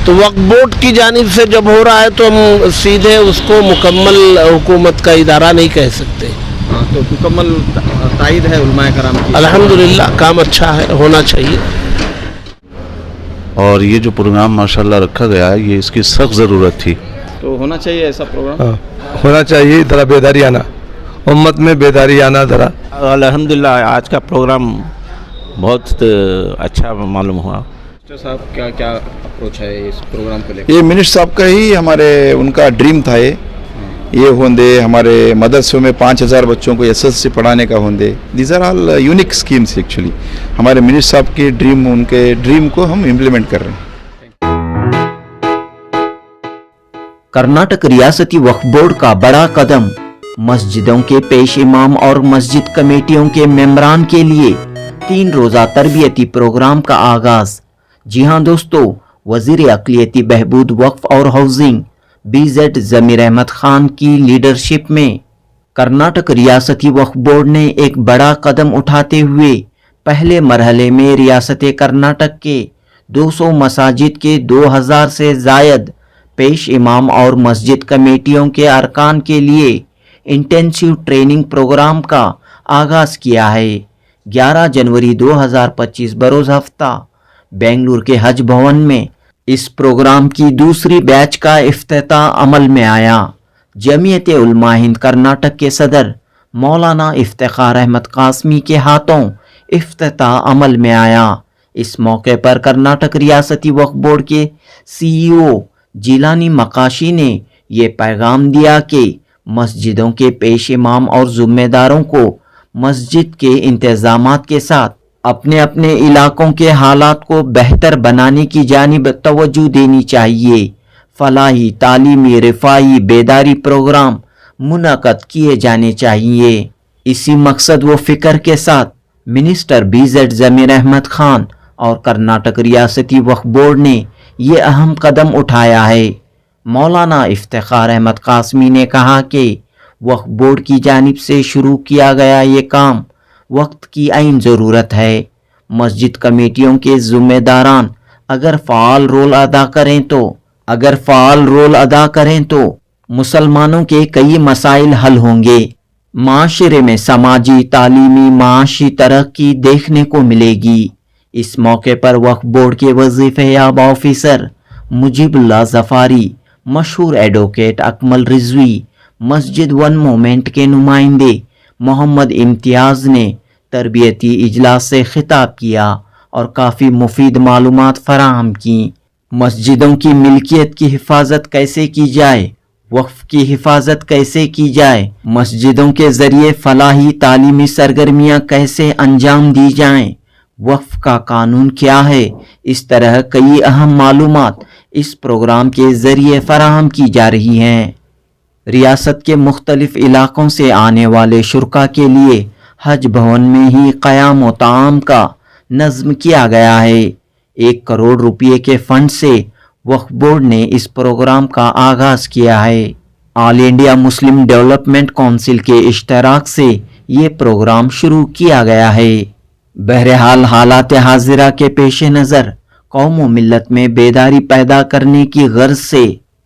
तो वक्फ बोर्ड की जानिब से जब हो रहा है तो हम सीधे उसको मुकम्मल हुकूमत का इदारा नहीं कह सकते। हाँ, तो मुकम्मल तायद है उलमाए कराम की? अल्हम्दुलिल्लाह काम अच्छा है, होना चाहिए। और ये जो प्रोग्राम माशाल्लाह रखा गया है, ये इसकी सख्त ज़रूरत थी। तो होना चाहिए ऐसा प्रोग्राम? हाँ, होना चाहिए। ज़रा बेदारी आना, उम्मत में बेदारी आना ज़रा। अल्हम्दुलिल्लाह आज का प्रोग्राम बहुत अच्छा मालूम हुआ। मिनिस्टर साहब क्या क्या अप्रोच है इस प्रोग्राम को लेकर? ये मिनिस्टर साहब का ही हमारे उनका ड्रीम था। ये होंदे हमारे मदरसों में 5000 बच्चों को एसएससी पढ़ाने का होंदे। These are all unique schemes actually. हमारे मिनिस्टर साहब की ड्रीम, उनके ड्रीम को हम इम्प्लीमेंट कर रहे हैं। कर्नाटक रियासती वक्फ बोर्ड का बड़ा कदम। मस्जिदों के पेश इमाम और मस्जिद कमेटियों के मेंबरान के लिए 3 रोज़ा तरबियती प्रोग्राम का आगाज। जी हां दोस्तों, वजीर अक़लियती बहबूद वक्फ और हाउसिंग BZ ज़मीर अहमद खान की लीडरशिप में कर्नाटक रियासती वक्फ बोर्ड ने एक बड़ा कदम उठाते हुए पहले मरहले में रियासत कर्नाटक के 200 मसाजिद के 2000 से ज़ायद पेश इमाम और मस्जिद कमेटियों के अरकान के लिए इंटेंसिव ट्रेनिंग प्रोग्राम का आगाज़ किया है। 11 जनवरी 2025 बरोज़ हफ्ता बेंगलुरु के हज भवन में इस प्रोग्राम की दूसरी बैच का इफ्तिताह अमल में आया। जमीयत उलमा हिंद कर्नाटक के सदर मौलाना इफ्तिखार अहमद कासमी के हाथों इफ्तिताह अमल में आया। इस मौके पर कर्नाटक रियासती वक्फ बोर्ड के CEO जिलानी मकाशी ने ये पैगाम दिया कि मस्जिदों के पेश इमाम और ज़िम्मेदारों को मस्जिद के इंतज़ामात के साथ अपने अपने इलाकों के हालात को बेहतर बनाने की जानिब तवज्जो देनी चाहिए। फलाही, तालीमी, रिफाई, बेदारी प्रोग्राम मुनक़द किए जाने चाहिए। इसी मकसद व फ़िक्र के साथ मिनिस्टर BZ ज़मीर अहमद खान और कर्नाटक रियासती वक्फ बोर्ड ने ये अहम कदम उठाया है। मौलाना इफ्तिखार अहमद कासमी ने कहा कि वक्फ बोर्ड की जानिब से शुरू किया गया ये काम वक्त की आइन ज़रूरत है। मस्जिद कमेटियों के ज़िम्मेदारान अगर फ़ाल रोल अदा करें तो मुसलमानों के कई मसाइल हल होंगे। माशरे में समाजी, तालीमी, माशी तरक्की देखने को मिलेगी। इस मौके पर वक्फ बोर्ड के वजीफ़ेयाब ऑफिसर मुजीबुल्लाह ज़फ़ारी, मशहूर एडवोकेट अकमल रिजवी, मस्जिद वन मूवमेंट के नुमाइंदे मोहम्मद इम्तियाज़ ने तरबियती इजलास से खिताब किया और काफ़ी मुफीद मालूमात फराहम की। मस्जिदों की मिल्कियत की हिफाजत कैसे की जाए, वक्फ की हिफाजत कैसे की जाए, मस्जिदों के ज़रिए फलाही तालीमी सरगर्मियाँ कैसे अंजाम दी जाएं, वक्फ का कानून क्या है, इस तरह कई अहम मालूमात इस प्रोग्राम के ज़रिए फराहम की जा रही हैं। रियासत के मुख्तलिफ इलाकों से आने वाले शुरका के लिए हज भवन में ही क़याम व ताम का नज़्म किया गया है। 1 करोड़ रुपये के फंड से वक्फ बोर्ड ने इस प्रोग्राम का आगाज़ किया है। All India Muslim development council के इश्तराक से ये प्रोग्राम शुरू किया गया है। बहरहाल हालात हाजिरा के पेश नज़र कौम व मिल्लत में बेदारी पैदा करने की गर्ज से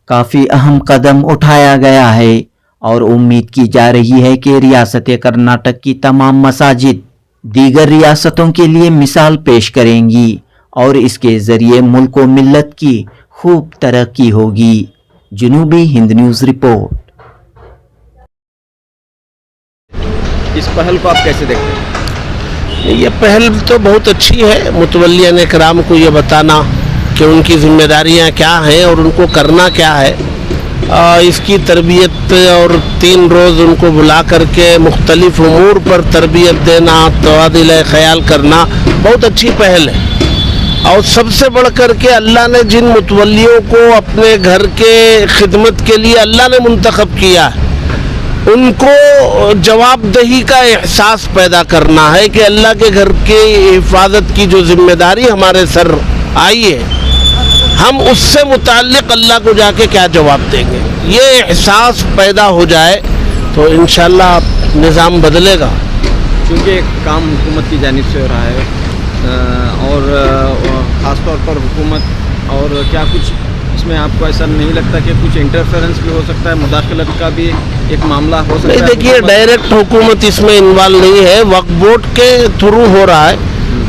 काफ़ी अहम कदम उठाया गया है और उम्मीद की जा रही है कि रियासत कर्नाटक की तमाम मसाजिद दीगर रियासतों के लिए मिसाल पेश करेंगी और इसके ज़रिए मुल्क व मिल्लत की खूब तरक्की होगी। जनूबी हिंद न्यूज़ रिपोर्ट। इस पहल को आप कैसे देखते हैं? ये पहल तो बहुत अच्छी है। मुतवल्लियान इकराम को ये बताना कि उनकी जिम्मेदारियां क्या हैं और उनको करना क्या है, इसकी तरबियत और 3 रोज़ उनको बुला करके मुख्तलिफ उमूर पर तरबियत देना, तवादिल ख्याल करना बहुत अच्छी पहल है। और सबसे बढ़ करके अल्लाह ने जिन मुतवल्लियों को अपने घर के खिदमत के लिए अल्लाह ने मुंतखब किया है, उनको जवाबदेही का एहसास पैदा करना है कि अल्लाह के घर के हिफाजत की जो जिम्मेदारी हमारे सर आई है, हम उससे मुताल्लिक़ अल्लाह को जाके क्या जवाब देंगे। ये एहसास पैदा हो जाए तो इंशाअल्लाह निज़ाम बदलेगा। क्योंकि काम हुकूमत की जानिब से हो रहा है और ख़ास तौर पर हुकूमत और क्या कुछ इसमें आपको ऐसा नहीं लगता कि कुछ इंटरफेरेंस भी हो सकता है, मुदाखलत का भी एक मामला हो सकता नहीं, है? देखिए डायरेक्ट हुकूमत इसमें इन्वॉल्व नहीं है, वक्फ बोर्ड के थ्रू हो रहा है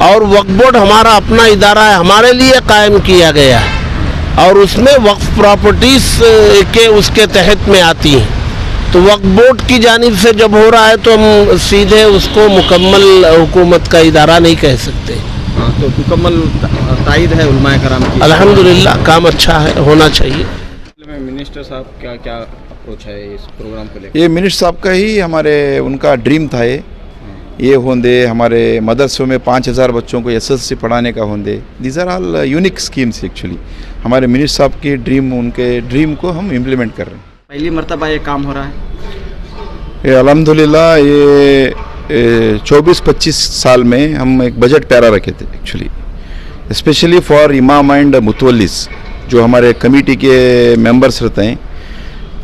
और वक्फ बोर्ड हमारा अपना इदारा है, हमारे लिए कायम किया गया है और उसमें वक्फ प्रॉपर्टीज के उसके तहत में आती हैं। तो वक्फ बोर्ड की जानिब से जब हो रहा है तो हम सीधे उसको मुकम्मल हुकूमत का इदारा नहीं कह सकते। हाँ, तो मुकम्मल तायद है उलमाए कराम की? अल्हम्दुलिल्लाह काम अच्छा है, होना चाहिए। मिनिस्टर साहब क्या क्या अप्रोच है इस प्रोग्राम को लेकर? ये मिनिस्टर साहब का ही हमारे उनका ड्रीम था ये होंदे हमारे मदरसों में 5000 बच्चों को एसएससी पढ़ाने का होंदे। These are all unique schemes actually. हमारे मिनिस्टर साहब की ड्रीम, उनके ड्रीम को हम इम्प्लीमेंट कर रहे हैं। पहली मर्तबा ये काम हो रहा है? ये अल्हम्दुलिल्लाह ये 24-25 साल में हम एक बजट प्यारा रखे थे एक्चुअली, स्पेशली फॉर इमाम एंड मुतवल्लिस जो हमारे कमेटी के मेंबर्स रहते हैं।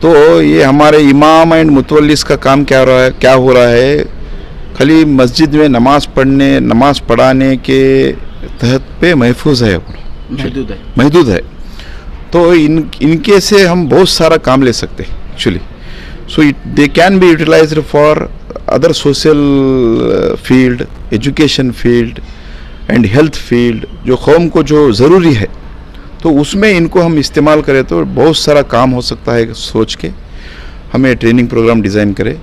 तो ये हमारे इमाम एंड मुतवल्लिस का काम क्या हो रहा है, खाली मस्जिद में नमाज पढ़ाने के तहत पे महफूज है, महदूद है। तो इनके से हम बहुत सारा काम ले सकते हैं actually. So they can be utilized for other social field, education field and health field, जो कौम को जो ज़रूरी है तो उसमें इनको हम इस्तेमाल करें तो बहुत सारा काम हो सकता है। सोच के हमें ट्रेनिंग प्रोग्राम डिज़ाइन करें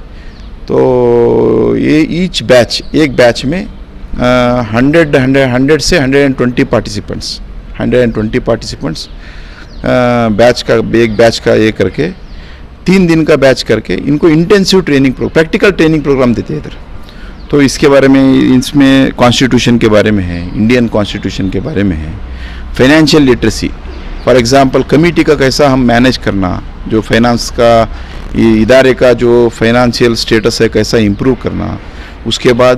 तो ये एक बैच में 100 से 120 पार्टिसिपेंट्स एक बैच का ये करके 3 दिन का बैच करके इनको इंटेंसिव प्रैक्टिकल ट्रेनिंग प्रोग्राम देते हैं इधर। तो इसके बारे में, इसमें कॉन्स्टिट्यूशन के बारे में है, इंडियन कॉन्स्टिट्यूशन के बारे में है, financial literacy, for example committee का कैसा हम मैनेज करना, जो फाइनेंस का इदारे का जो फाइनेंशियल स्टेटस है कैसा इम्प्रूव करना, उसके बाद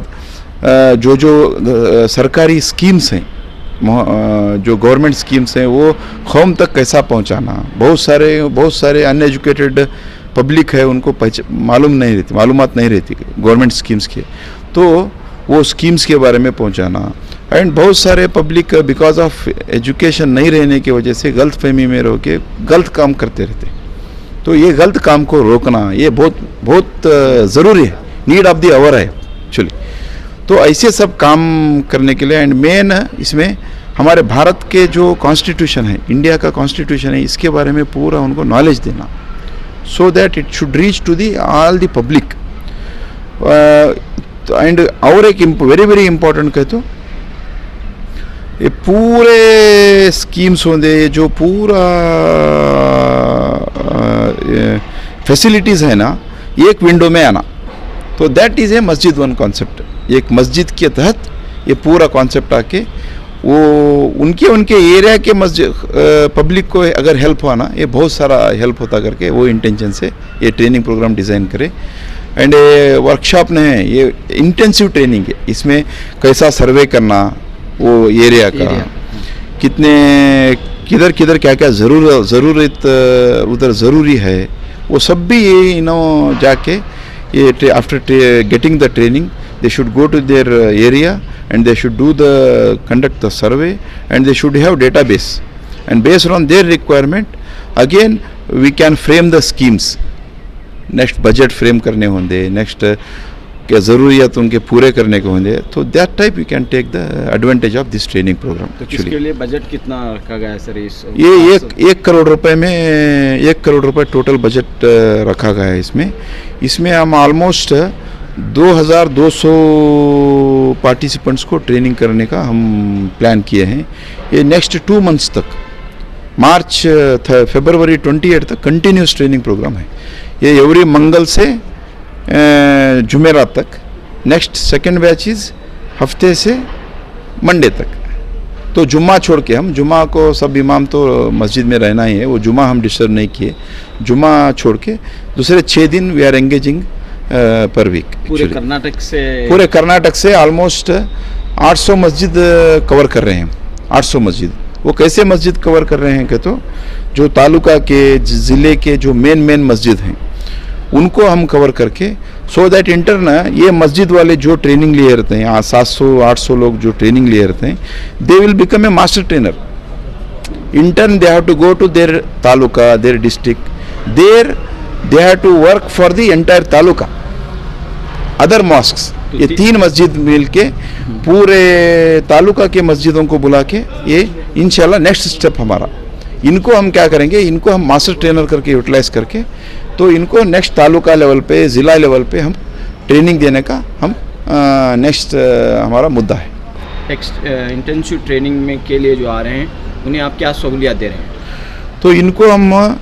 जो सरकारी स्कीम्स हैं, जो गवर्नमेंट स्कीम्स हैं वो कौम तक कैसा पहुंचाना। बहुत सारे अनएजुकेटेड पब्लिक है, उनको मालूमात नहीं रहती गवर्नमेंट स्कीम्स की, तो वो स्कीम्स के बारे में पहुंचाना। एंड बहुत सारे पब्लिक बिकॉज ऑफ एजुकेशन नहीं रहने की वजह से गलत फहमी में रह के गलत काम करते रहते, तो ये गलत काम को रोकना ये बहुत ज़रूरी है, नीड ऑफ द आवर है एक्चुअली। तो ऐसे सब काम करने के लिए एंड मेन इसमें हमारे भारत के जो कॉन्स्टिट्यूशन है, इंडिया का कॉन्स्टिट्यूशन है, इसके बारे में पूरा उनको नॉलेज देना, so that it should reach to the all the public. And और एक वेरी इंपॉर्टेंट कहे तो ये पूरे स्कीम्स होंगे, जो पूरा फैसिलिटीज़ है ना, एक विंडो में आना, तो दैट इज़ ए मस्जिद वन कॉन्सेप्ट। एक मस्जिद के तहत ये पूरा कॉन्सेप्ट आके वो उनके एरिया के मस्जिद पब्लिक को अगर हेल्प हुआ ना, ये बहुत सारा हेल्प होता करके वो इंटेंशन से ये ट्रेनिंग प्रोग्राम डिज़ाइन करे। एंड वर्कशॉप ने ये इंटेंसिव ट्रेनिंग है, इसमें कैसा सर्वे करना वो एरिया का, किधर क्या ज़रूरत उधर ज़रूरी है, वो सब भी ये जाके ये after getting the training they should go to their area and they should conduct the survey and they should have database, and based on their requirement again we can frame the schemes, next budget frame करने होंगे, next क्या ज़रूरियात उनके पूरे करने को होंगे, तो that type we can take the advantage of this training program। तो इसके लिए बजट कितना रखा गया है सर? ये 1 करोड़ रुपए में 1 करोड़ रुपए टोटल बजट रखा गया है। इसमें हम ऑलमोस्ट 2200 पार्टिसिपेंट्स को ट्रेनिंग करने का हम प्लान किए हैं। ये नेक्स्ट 2 मंथ्स तक, फरवरी 28 तक कंटिन्यूस ट्रेनिंग प्रोग्राम है। ये एवरी मंगल से जुमेरात तक। नेक्स्ट सेकेंड बैच इज़ हफ्ते से मंडे तक। तो जुम्मा छोड़ के, हम जुम्मा को सब इमाम तो मस्जिद में रहना ही है, वो जुम्मा हम डिस्टर्ब नहीं किए। जुम्मा छोड़ के दूसरे 6 दिन we are engaging per week. पूरे कर्नाटक से ऑलमोस्ट 800 मस्जिद कवर कर रहे हैं। 800 मस्जिद, वो कैसे मस्जिद कवर कर रहे हैं कि तो जो तालुका के ज़िले के जो मेन मस्जिद हैं उनको हम कवर करके, सो दैट इंटरन ये मस्जिद वाले जो ट्रेनिंग लिए रहते हैं, 700-800 लोग जो ट्रेनिंग लिए रहते हैं, they will become a master trainer. intern they have to go to their taluka, their district. There they have to work for the entire taluka. Other mosques, ये 3 मस्जिद मिल के पूरे तालुका के मस्जिदों को बुला के ये इंशाल्लाह नेक्स्ट स्टेप हमारा, इनको हम क्या करेंगे, इनको हम मास्टर ट्रेनर करके यूटिलाइज करके तो इनको नेक्स्ट तालुका लेवल पे, ज़िला लेवल पे हम ट्रेनिंग देने का हम नेक्स्ट हमारा मुद्दा है। इंटेंसिव ट्रेनिंग में के लिए जो आ रहे हैं उन्हें आप क्या सहूलियत दे रहे हैं? तो इनको हम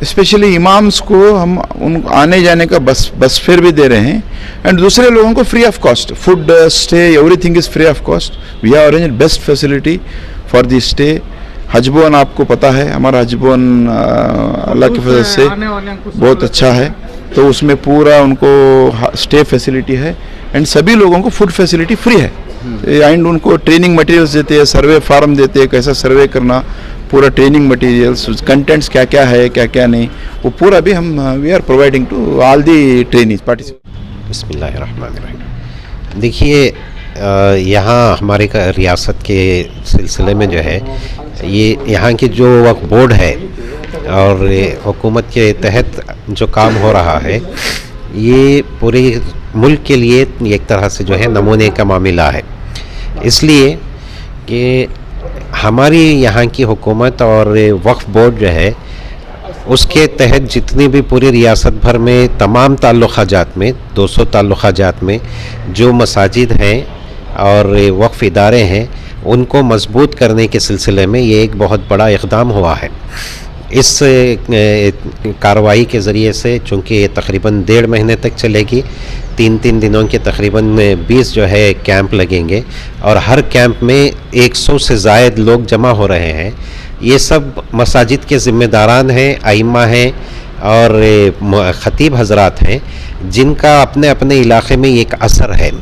स्पेशली इमाम्स को हम उन आने जाने का बस फेयर भी दे रहे हैं, एंड दूसरे लोगों को free of cost, food stay everything is free of cost. We have arranged best facility for the stay. हजबोन आपको पता है, हमारा हजबोन अल्लाह की फजल से बहुत अच्छा है, तो उसमें पूरा उनको स्टे फैसिलिटी है एंड सभी लोगों को फूड फैसिलिटी फ्री है, एंड उनको ट्रेनिंग मटेरियल्स देते हैं, सर्वे फार्म देते हैं, कैसा सर्वे करना, पूरा ट्रेनिंग मटेरियल्स, कंटेंट्स क्या क्या है क्या क्या नहीं, वो पूरा भी हम we are providing to all the trainings participant. बिस्मिल्लाहिर्रहमानिर्रहीम। देखिए यहाँ हमारे रियासत के सिलसिले में जो है ये यहाँ की जो वक्फ बोर्ड है और हुकूमत के तहत जो काम हो रहा है ये पूरे मुल्क के लिए एक तरह से जो है नमूने का मामला है, इसलिए कि हमारी यहाँ की हुकूमत और वक्फ बोर्ड जो है उसके तहत जितनी भी पूरी रियासत भर में तमाम ताल्लुक़ात में 200 ताल्लुक़ात में जो मसाजिद हैं और वक्फ इदारे हैं उनको मजबूत करने के सिलसिले में ये एक बहुत बड़ा इक़दाम हुआ है। इस कार्रवाई के ज़रिए से चूँकि ये तकरीबन 1.5 महीने तक चलेगी, 3 दिनों के तकरीबन 20 जो है कैंप लगेंगे और हर कैंप में 100 से ज़ायद लोग जमा हो रहे हैं। ये सब मसाजिद के ज़िम्मेदारान हैं, आइम्मा हैं और ख़तीब हज़रात हैं जिनका अपने अपने इलाक़े में एक असर है।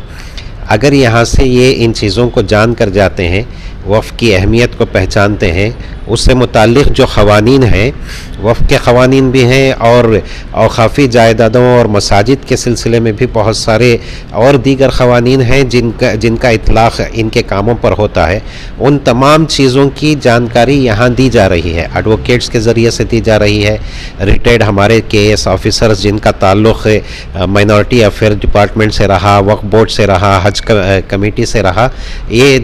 अगर यहाँ से ये इन चीज़ों को जान कर जाते हैं, वफ़ की अहमियत को पहचानते हैं, उससे मुताल्लिक़ जो क़वानीन हैं वफ़ के क़वानीन भी हैं और औक़ाफ़ी जायदादों और मसाजिद के सिलसिले में भी बहुत सारे और दीगर क़वानीन हैं जिनका इतलाक़ इनके कामों पर होता है। उन तमाम चीज़ों की जानकारी यहाँ दी जा रही है, एडवोकेट्स के ज़रिए से दी जा रही है। रिटायर्ड हमारे KS ऑफ़िसर्स जिनका ताल्लुक़ माइनॉरिटी अफेयर डिपार्टमेंट से रहा, वक्फ बोर्ड से रहा, हज कमेटी से रहा, ये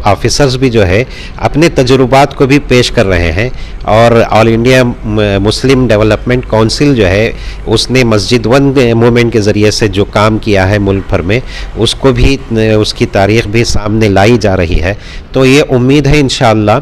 ऑफ़िसर्स भी जो है अपने तजुर्बात को भी पेश कर रहे हैं। और all India Muslim development council जो है उसने मस्जिद वन मूवमेंट के ज़रिए से जो काम किया है मुल्क भर में, उसको भी उसकी तारीख़ भी सामने लाई जा रही है। तो ये उम्मीद है इंशाअल्लाह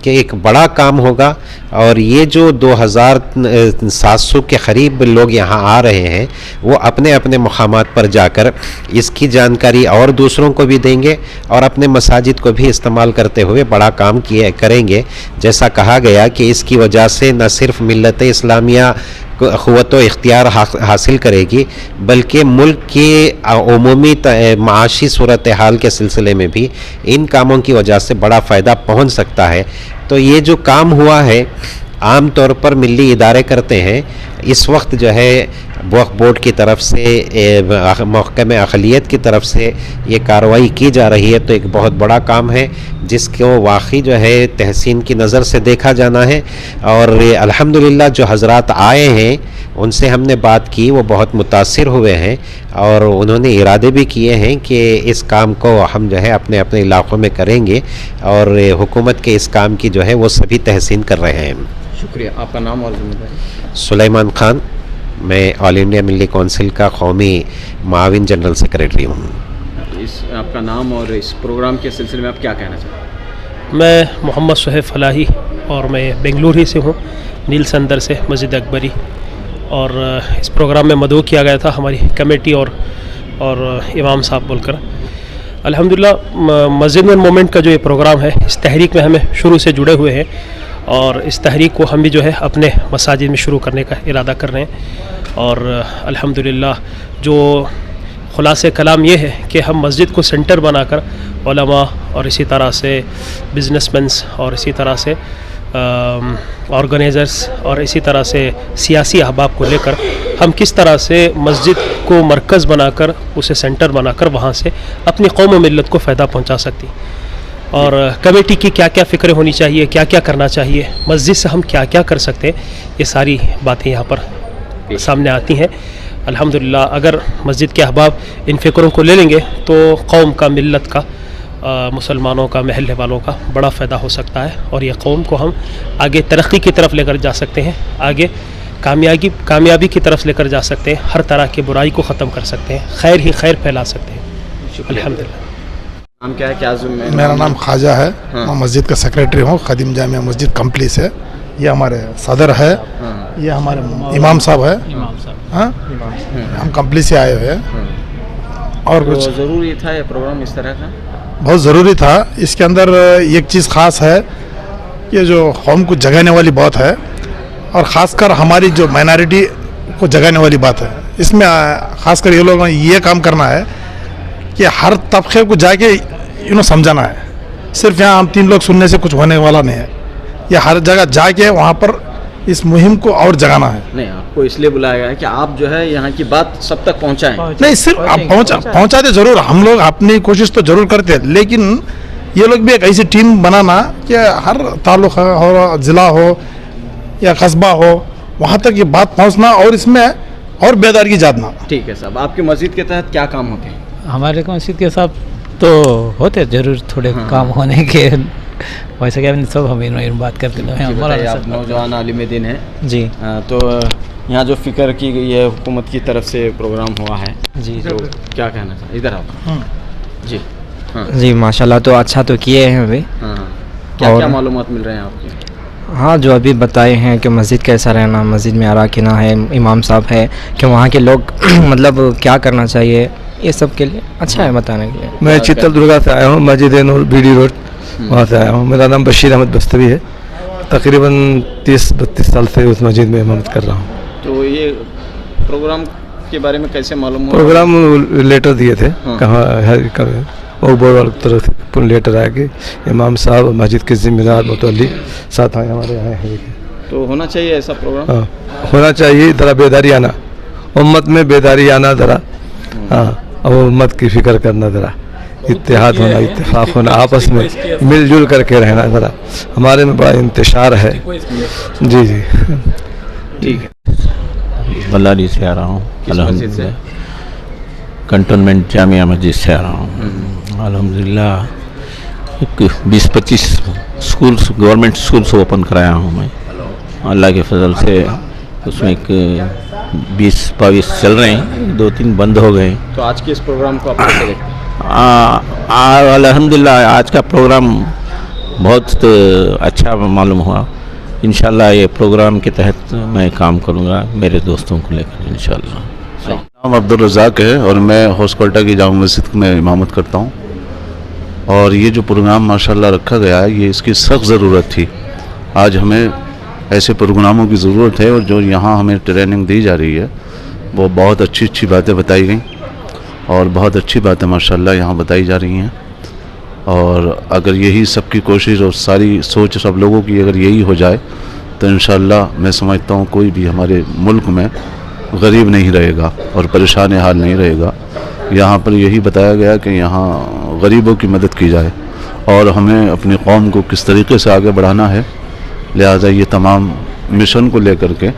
कि एक बड़ा काम होगा और ये जो 2700 के करीब लोग यहाँ आ रहे हैं वो अपने अपने मुकामात पर जाकर इसकी जानकारी और दूसरों को भी देंगे और अपने मसाजिद को भी इस्तेमाल करते हुए बड़ा काम करेंगे। जैसा कहा गया कि इसकी वजह से न सिर्फ मिल्लत इस्लामिया क़ुव्वत व इख्तियार हासिल करेगी बल्कि मुल्क की उमूमी माशी सूरत हाल के सिलसिले में भी इन कामों की वजह से बड़ा फ़ायदा पहुँच सकता है। तो ये जो काम हुआ है आम तौर पर मिली इदारे करते हैं, इस वक्त जो है वक्फ बोर्ड की तरफ से महकम अक़लियत की तरफ से ये कार्रवाई की जा रही है, तो एक बहुत बड़ा काम है जिसको वाकई जो है तहसीन की नज़र से देखा जाना है। और अल्हम्दुलिल्लाह जो हज़रात आए हैं उनसे हमने बात की, वो बहुत मुतासिर हुए हैं और उन्होंने इरादे भी किए हैं कि इस काम को हम जो है अपने अपने इलाक़ों में करेंगे और हुकूमत के इस काम की जो है वो सभी तहसीन कर रहे हैं। शुक्रिया। आपका नाम और ज़िम्मेदारी? सुलेमान ख़ान, मैं ऑल इंडिया मिली कौंसिल का कौमी माविन जनरल सेक्रेटरी हूँ। इस आपका नाम और इस प्रोग्राम के सिलसिले में आप क्या कहना चाहते हैं? मैं मोहम्मद सुहेब फलाही और मैं बेंगलुरु ही से हूँ, नील संदर से, मस्जिद अकबरी। और इस प्रोग्राम में मदऊ किया गया था हमारी कमेटी और इमाम साहब बोलकर। अल्हम्दुलिल्लाह मस्जिद वन मोमेंट का जो ये प्रोग्राम है इस तहरीक में हमें शुरू से जुड़े हुए हैं और इस तहरीक को हम भी जो है अपने मसाजिद में शुरू करने का इरादा कर रहे हैं। और अल्हम्दुलिल्लाह जो ख़ुलासे कलाम ये है कि हम मस्जिद को सेंटर बनाकर उलमा और इसी तरह से बिजनेसमैन्स और इसी तरह से ऑर्गेनाइज़र्स और इसी तरह से सियासी अहबाब को लेकर हम किस तरह से मस्जिद को मरकज़ बनाकर, उसे सेंटर बनाकर वहाँ से अपनी कौम व मिल्लत को फ़ायदा पहुँचा सकती। और कमेटी की क्या क्या फ़िक्र होनी चाहिए, क्या क्या करना चाहिए, मस्जिद से हम क्या क्या कर सकते हैं, ये सारी बातें यहाँ पर सामने आती हैं। अल्हम्दुलिल्लाह अगर मस्जिद के अहबाब इन फ़िक्रों को ले लेंगे तो कौम का, मिल्लत का, मुसलमानों का, महल्ले वालों का बड़ा फ़ायदा हो सकता है और ये कौम को हम आगे तरक्की की तरफ लेकर जा सकते हैं, आगे कामयाबी की तरफ लेकर जा सकते हैं, हर तरह की बुराई को ख़त्म कर सकते हैं, खैर ही खैर फैला सकते हैं। अल्हम्दुलिल्लाह। नाम क्या है, क्या ज़िम्मेदारी? मेरा नाम ख्वाजा है, मैं मस्जिद का सेक्रेटरी हूँ, खदीम जामिया मस्जिद कंपली से। ये हमारे सदर है, ये हमारे इमाम साहब है, हाँ हम कंपली से आए हुए हैं। और तो कुछ ज़रूरी था ये प्रोग्राम इस तरह का? बहुत ज़रूरी था। इसके अंदर एक चीज़ ख़ास है कि जो कौम को जगाने वाली बात है और ख़ासकर हमारी जो माइनॉरिटी को जगाने वाली बात है। इसमें ख़ासकर ये लोगों ने ये काम करना है कि हर तबके को जाके समझाना है। सिर्फ यहाँ हम 3 लोग सुनने से कुछ होने वाला नहीं है, ये हर जगह जाके वहाँ पर इस मुहिम को और जगाना है। नहीं, आपको इसलिए बुलाया गया है कि आप जो है यहाँ की बात सब तक पहुँचाएं। नहीं, सिर्फ आप पहुँचाते ज़रूर, हम लोग अपनी कोशिश तो ज़रूर करते हैं, लेकिन ये लोग भी एक ऐसी टीम बनाना कि हर ताल्लुक़ हो, ज़िला हो या कस्बा हो, वहाँ तक ये बात पहुँचना और इसमें और बेदारी जानना। ठीक है साहब, आपकी मस्जिद के तहत क्या काम होते हैं? हमारे मस्जिद के साथ तो होते जरूर थोड़े काम होने के, वैसे क्या सब हम इन बात करते हैं। आप नौजवान आलिम दीन हैं जी, तो यहाँ जो फिक्र की गई है हुकूमत की तरफ से प्रोग्राम हुआ है जी, तो क्या कहना चाहिए? इधर आओ जी। हाँ जी माशाल्लाह, तो अच्छा तो किए हैं अभी। हाँ, क्या क्या मालूमात मिल रहे हैं आपके? हाँ, जो अभी बताए हैं कि मस्जिद कैसा रहना, मस्जिद में अराकीना है, इमाम साहब है, कि वहाँ के लोग मतलब क्या करना चाहिए, ये सब के लिए अच्छा है बताने के लिए। मैं चित्रदुर्गा से आया हूँ, मस्जिद नूर बीडी रोड वहाँ से आया हूँ। मेरा नाम बशीर अहमद बस्तवी है, तकरीबन 30-32 साल से उस मस्जिद में इमामत कर रहा हूँ। तो ये प्रोग्राम के बारे में कैसे मालूम हुआ? प्रोग्राम लेटर दिए थे, कहाँ है वो बोर्ड वाली तरफ से लेटर आया कि इमाम साहब मस्जिद के जिम्मेदार मुतल्ली साथ आए हमारे आए हैं। तो होना चाहिए ऐसा प्रोग्राम? हाँ, होना चाहिए। ज़रा बेदारी आना, उम्मत में बेदारी आना ज़रा, हाँ, और उम्मत की फिक्र करना, ज़रा इत्तेहाद होना, इत्तेफाक होना, आपस में मिलजुल करके रहना, ज़रा हमारे में बड़ा इंतशार है। जी जी ठीक है। बल्लारी से आ रहा हूँ, अल्हम्दुलिल्लाह। कंटोनमेंट जामिया मस्जिद से आ रहा हूँ। अल्हम्दुलिल्लाह 20-25 स्कूल्स, गवर्नमेंट स्कूल्स ओपन कराया हूँ मैं, अल्लाह के फजल से। उसमें एक 20-22 चल रहे हैं, 2-3 बंद हो गए। तो आज के इस प्रोग्राम को आप कैसे देखते हैं? अल्हम्दुलिल्लाह आज का प्रोग्राम बहुत अच्छा मालूम हुआ। इंशाल्लाह ये प्रोग्राम के तहत मैं काम करूँगा मेरे दोस्तों को लेकर इंशाल्लाह। नाम अब्दुल रज़ाक है और मैं हौसकोटा की जामा मस्जिद में इमामत करता हूँ। और ये जो प्रोग्राम माशाल्लाह रखा गया है, ये इसकी सख्त ज़रूरत थी। आज हमें ऐसे प्रोग्रामों की ज़रूरत है और जो यहाँ हमें ट्रेनिंग दी जा रही है वो बहुत अच्छी अच्छी बातें बताई गई और बहुत अच्छी बातें माशाल्लाह यहाँ बताई जा रही हैं। और अगर यही सबकी कोशिश और सारी सोच सब लोगों की अगर यही हो जाए तो इंशाल्लाह मैं समझता हूँ कोई भी हमारे मुल्क में गरीब नहीं रहेगा और परेशान हाल नहीं रहेगा। यहाँ पर यही बताया गया कि यहाँ गरीबों की मदद की जाए और हमें अपनी कौम को किस तरीके से आगे बढ़ाना है। लिहाजा ये तमाम मिशन को लेकर के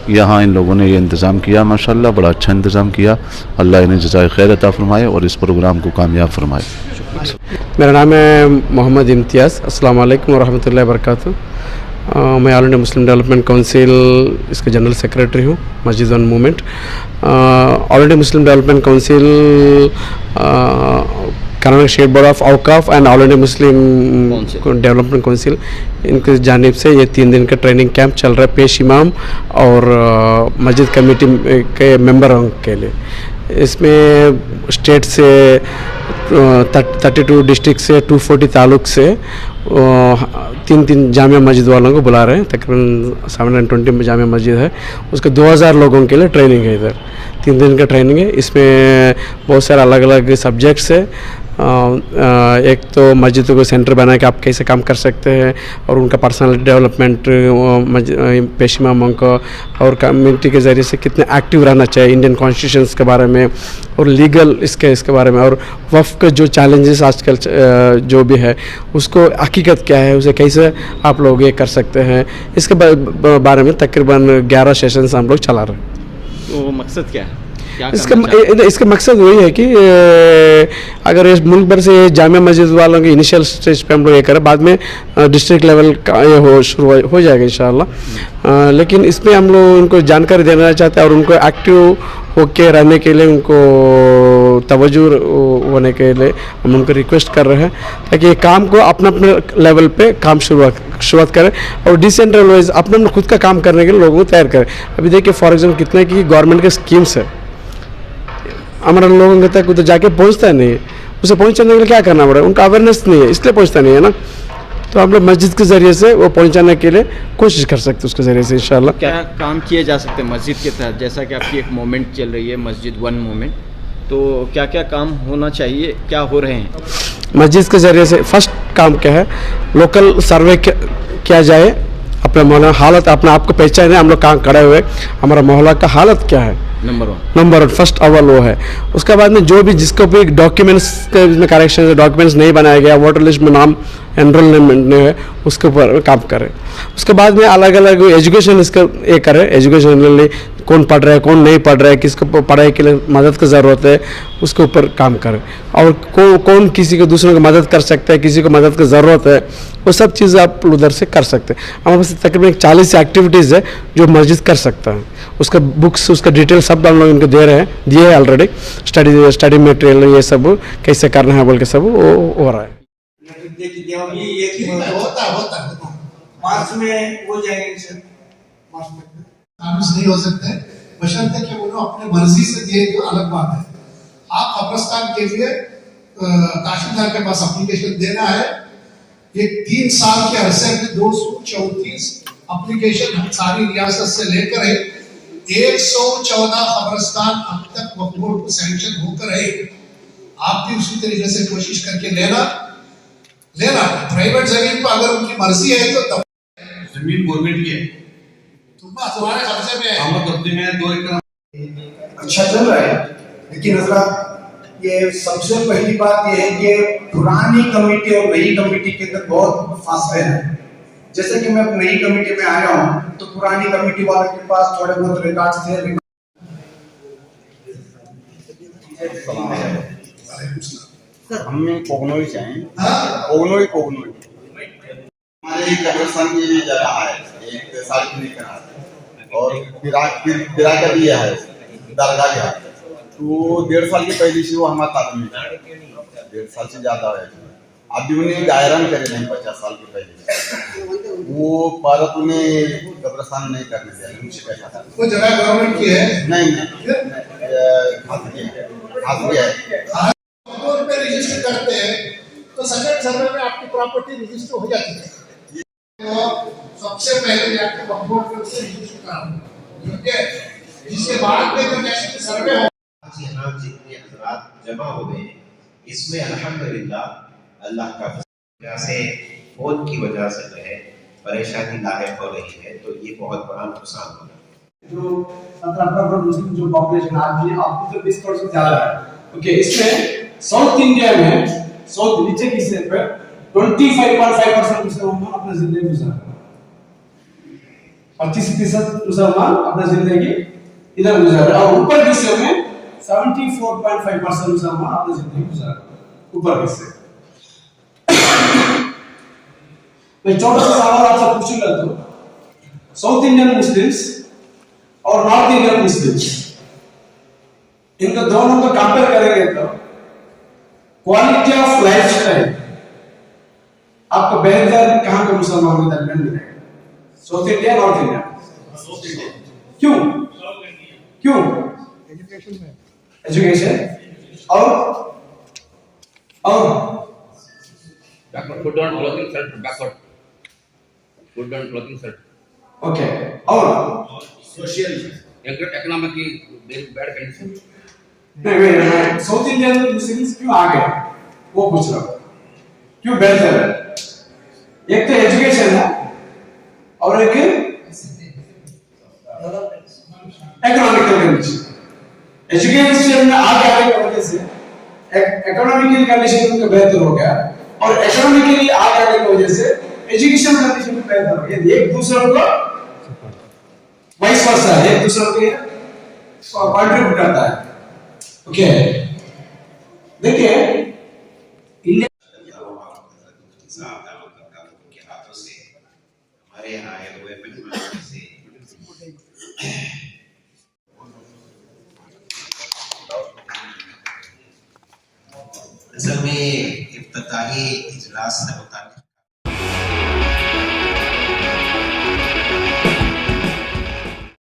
यहाँ इन लोगों ने ये इंतज़ाम किया, माशाल्लाह बड़ा अच्छा इंतज़ाम किया। अल्लाह इन्हें जज़ाए खैर अता फरमाए और इस प्रोग्राम को कामयाब फरमाए। मेरा नाम है मोहम्मद इम्तियाज़। अस्सलाम वालेकुम वरहमतुल्लाहि वबरकातुहू। मैं all India Muslim development council इसके जनरल सेक्रेटरी हूँ, मस्जिद on movement. All India Muslim development council, Karnataka state board of औकाफ and all India Muslim development council, इनकी जानिब से ये 3 दिन का ट्रेनिंग कैंप चल रहा है पेश इमाम और मस्जिद कमेटी के मेंबरों के लिए। इसमें स्टेट से 32 डिस्ट्रिक्ट से 240 तालुक से 3 जामिया मस्जिद वालों को बुला रहे हैं। तकरीबन 720 जामिया मस्जिद है, उसके 2000 लोगों के लिए ट्रेनिंग है। इधर 3 दिन का ट्रेनिंग है। इसमें बहुत सारे अलग अलग सब्जेक्ट्स है, एक तो मस्जिदों को सेंटर बना के आप कैसे काम कर सकते हैं और उनका पर्सनल डेवलपमेंट पेश इमामों को और कम्युनिटी के ज़रिए से कितने एक्टिव रहना चाहिए इंडियन कॉन्स्टिट्यूशंस के बारे में और लीगल इसके बारे में और वफ़ के जो चैलेंजेस आजकल जो भी है उसको हकीकत क्या है उसे कैसे आप लोग ये कर सकते हैं इसके बारे में तकरीबन 11 सेशंस हम लोग चला रहे हैं। तो वो मकसद क्या है? इसका मकसद वही है कि अगर इस मुल्क भर से जामिया मस्जिद वालों के इनिशियल स्टेज पे हम लोग ये करें, बाद में डिस्ट्रिक्ट लेवल का ये शुरू हो जाएगा इंशाल्लाह। लेकिन इसमें हम लोग उनको जानकारी देना चाहते हैं और उनको एक्टिव होके रहने के लिए उनको तवज्जो होने के लिए हम उनको रिक्वेस्ट कर रहे हैं ताकि ये काम को अपने अपने लेवल पे काम शुरुआत करें और डिसेंट्रलाइज अपने खुद का काम करने के लिए लोगों को तैयार करें। अभी देखिए फॉर एग्जाम्पल कितने की गवर्नमेंट के स्कीम्स है, हमारे लोगों तक तो जाके पहुंचता नहीं है, उसे पहुंचाने के लिए क्या करना पड़ेगा, उनका अवेयरनेस नहीं है इसलिए पहुंचता नहीं है ना। तो हम लोग मस्जिद के ज़रिए से वो पहुंचाने के लिए कोशिश कर सकते हैं उसके ज़रिए से इंशाल्लाह। क्या काम किए जा सकते हैं मस्जिद के तहत, जैसा कि आपकी एक मूवमेंट चल रही है मस्जिद वन मूवमेंट, तो क्या क्या काम होना चाहिए, क्या हो रहे हैं? मस्जिद के ज़रिए से फर्स्ट काम क्या है, लोकल सर्वे किया जाए, अपना मोहल्ला हालत अपने आप को पहचाने, हम लोग कहाँ खड़े हुए, हमारा मोहल्ला का हालत क्या है, नंबर 1 फर्स्ट अव्वल वो है। उसके बाद में जो भी जिसको भी डॉक्यूमेंट्स के में करेक्शन डॉक्यूमेंट्स नहीं बनाया गया, वोटर लिस्ट में नाम एनरोलमेंट नहीं है, उसके ऊपर काम करें। उसके बाद में अलग अलग एजुकेशन इसका ये करें, एजुकेशन कौन पढ़ रहा है कौन नहीं पढ़ रहा है, किसको पढ़ाई के लिए मदद की ज़रूरत है उसके ऊपर काम करें और कौन किसी को दूसरों को मदद कर सकता है, किसी को मदद की ज़रूरत है, वो सब चीज़ आप उधर से कर सकते हैं। हमारे पास तकरीबन 40 एक्टिविटीज़ है जो मस्जिद कर सकता है, उसका बुक्स उसका डिटेल सब हम लोग इनको दिए है ऑलरेडी, स्टडी मटेरियल ये सब कैसे करना है बोल के सब वो हो रहा है। मार्च में हो जाएंगे, नहीं हो सकते बशर्ते कि वो अपने मर्जी से दिए तो अलग बात है। आप कब्रिस्तान के लिए तहसीलदार के पास एप्लीकेशन देना है, ये 3 साल के अरसे में 234 एप्लीकेशन सारी रियासत से लेकर है 114 कब्रिस्तान अब तक वक्फ बोर्ड को सैंक्शन होकर है। आप भी उसी तरीके से कोशिश करके लेना प्राइवेट जमीन पर अगर उनकी मर्जी है तो जमीन गवर्नमेंट की है, तुम्हारे कब्जे में हमारे कब्जे में 2 एकड़ अच्छा चल रहा है। लेकिन हजरत ये सबसे पहली बात ये है कि पुरानी कमेटी और नई कमेटी के अंदर बहुत फासले हैं। जैसे कि मैं नई कमेटी में आया हूँ तो पुरानी कमेटी वालों के पास थोड़े बहुत रिकॉर्ड्स थे। हमें कोगनोई चाहिए, कोगनोई हमारे कब्रिस्तान की जगह है, 1 साल की नहीं करा और फिरा कर दिया है दरगाह का, तो 1.5 साल की पहले से वो हमारे तादाद में 1.5 साल से ज्यादा है। अभी उन्हें गायरन करे नहीं 50 साल के पहले, वो भारत उन्हें कब्रिस्तान नहीं करने दिया, मुझे कैसा वो जगह गवर्नमेंट की है नहीं पे रजिस्टर करते हैं तो सेकंड सर्वे में आपकी प्रॉपर्टी रजिस्टर हो जाती है। तो सबसे पहले जाके वक्फ बोर्ड पे उसे रजिस्टर कराओ, ठीक है? जिसके बाद में जब नेशनल सर्वे हो यहाँ जितने हज़रात जमा हो गए इसमें अल्हम्दुलिल्लाह अल्लाह का वजह से फोन की वजह से जो है परेशानी लाहिक हो रही है, तो ये बहुत बड़ा नुकसान होगा। जो 17 मुस्लिम जो पॉपुलेशन आज भी आपकी तो 20% से ज्यादा है, ओके? इसमें साउथ इंडिया में साउथ नीचे की हिस्से पर 25.5% मुसलमान अपना जिंदगी गुजार रहे हैं, 25% मुसलमान अपना जिंदगी इधर गुजार रहे हैं और ऊपर के हिस्से में 74.5% मुसलमान अपना जिंदगी गुजार रहे हैं ऊपर के हिस्से। मैं छोटा सा सवाल आपसे पूछूंगा, तो साउथ इंडियन मुस्लिम्स और नॉर्थ इंडियन मुस्लिम्स इनको दोनों को कंपेयर करेंगे तो क्वालिटी ऑफ लाइफ स्टाइल आपको बेहतर कहां के मुसलमानों के दरमियान मिलेगा? South India north India? क्यों? एजुकेशन और food and clothing set backward, food and clothing set, okay, और सोशल इकोनॉमिक बैड कंडीशन। नहीं साउथ इंडियन मुस्लिम्स क्यों आ गए? वो पूछ रहा हूं क्यों बेहतर है। एक तो एजुकेशन है और एक इकोनॉमिकल कंडीशन। एजुकेशन में आगे आने की वजह से इकोनॉमिकल कंडीशन उनका बेहतर हो गया और इकोनॉमिकली आगे आने की वजह से एजुकेशन कंडीशन भी बेहतर हो गया। एक दूसरे को वाइस वर्सा है, एक दूसरे के कंट्रीब्यूट करता है। ओके देखिए के हाथों से हमारे यहाँ आए हुए मेहमानों से असल में इफ्तिताही इजलास होता